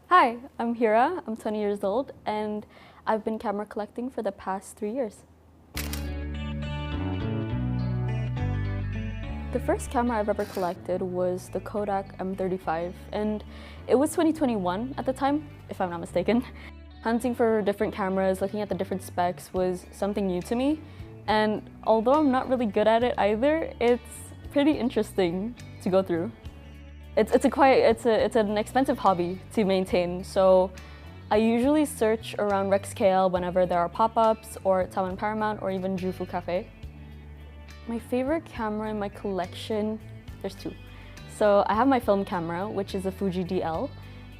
Hi, I'm Hira, I'm 20 years old, and I've been camera collecting for the past 3 years. The first camera I've ever collected was the Kodak M35, and it was 2021 at the time, if I'm not mistaken. Hunting for different cameras, looking at the different specs was something new to me, and although I'm not really good at it either, it's pretty interesting to go through. It's an expensive hobby to maintain, so I usually search around RexKL whenever there are pop-ups or Taiwan Paramount or even Jufu Cafe. My favorite camera in my collection, there's two. So I have my film camera, which is a Fuji DL,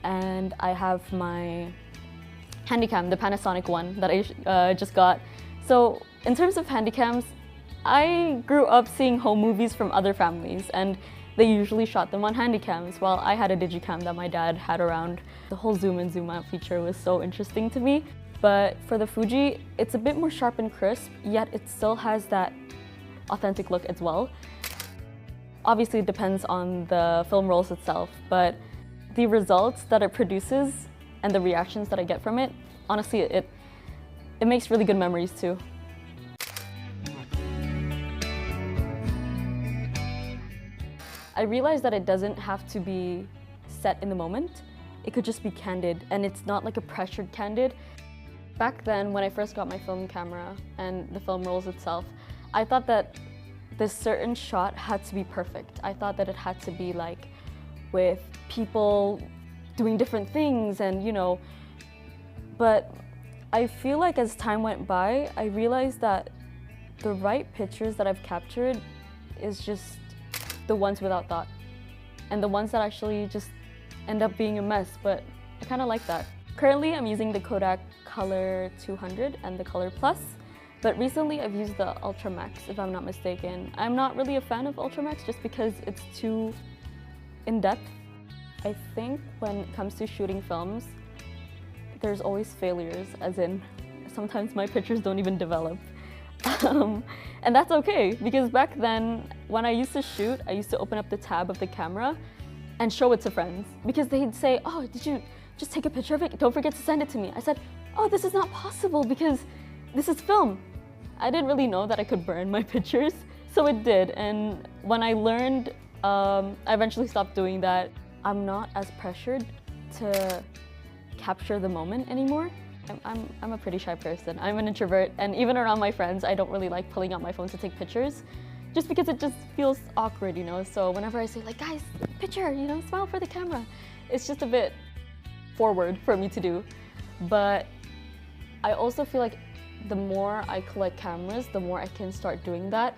and I have my Handycam, the Panasonic one that I just got. So in terms of Handycams, I grew up seeing home movies from other families, and they usually shot them on Handycams, while I had a Digicam that my dad had around. The whole zoom in, zoom out feature was so interesting to me. But for the Fuji, it's a bit more sharp and crisp, yet it still has that authentic look as well. Obviously, it depends on the film rolls itself, but the results that it produces and the reactions that I get from it, honestly, it makes really good memories too. I realized that it doesn't have to be set in the moment. It could just be candid, and it's not like a pressured candid. Back then, when I first got my film camera and the film rolls itself, I thought that this certain shot had to be perfect. I thought that it had to be like with people doing different things and, but I feel like as time went by, I realized that the right pictures that I've captured is just the ones without thought, and the ones that actually just end up being a mess, but I kind of like that. Currently, I'm using the Kodak Color 200 and the Color Plus, but recently I've used the Ultra Max, if I'm not mistaken. I'm not really a fan of Ultra Max just because it's too in-depth. I think when it comes to shooting films, there's always failures, as in sometimes my pictures don't even develop. And that's okay, because back then, when I used to shoot, I used to open up the tab of the camera and show it to friends, because they'd say, "Oh, did you just take a picture of it? Don't forget to send it to me." I said, "Oh, this is not possible because this is film." I didn't really know that I could burn my pictures, so it did. And when I learned, I eventually stopped doing that. I'm not as pressured to capture the moment anymore. I'm a pretty shy person. I'm an introvert, and even around my friends, I don't really like pulling out my phone to take pictures, just because it just feels awkward, So whenever I say, like, "Guys, picture, smile for the camera," it's just a bit forward for me to do. But I also feel like the more I collect cameras, the more I can start doing that.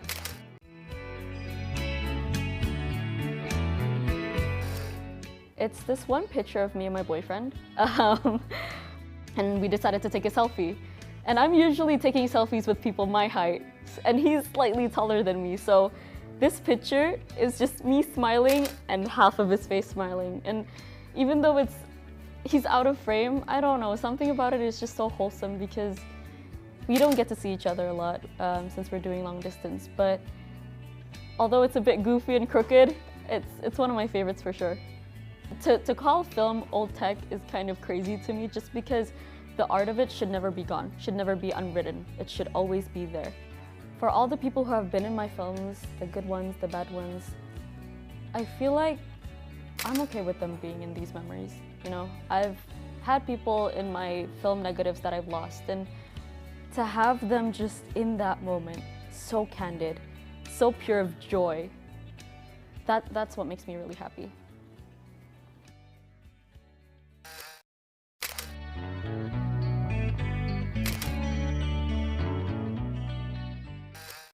It's this one picture of me and my boyfriend. And we decided to take a selfie. And I'm usually taking selfies with people my height, and he's slightly taller than me, so this picture is just me smiling and half of his face smiling. And even though he's out of frame, I don't know, something about it is just so wholesome, because we don't get to see each other a lot since we're doing long distance, but although it's a bit goofy and crooked, it's one of my favorites for sure. To call film old tech is kind of crazy to me, just because the art of it should never be gone, should never be unwritten. It should always be there. For all the people who have been in my films, the good ones, the bad ones, I feel like I'm okay with them being in these memories, I've had people in my film negatives that I've lost, and to have them just in that moment, so candid, so pure of joy, that's what makes me really happy.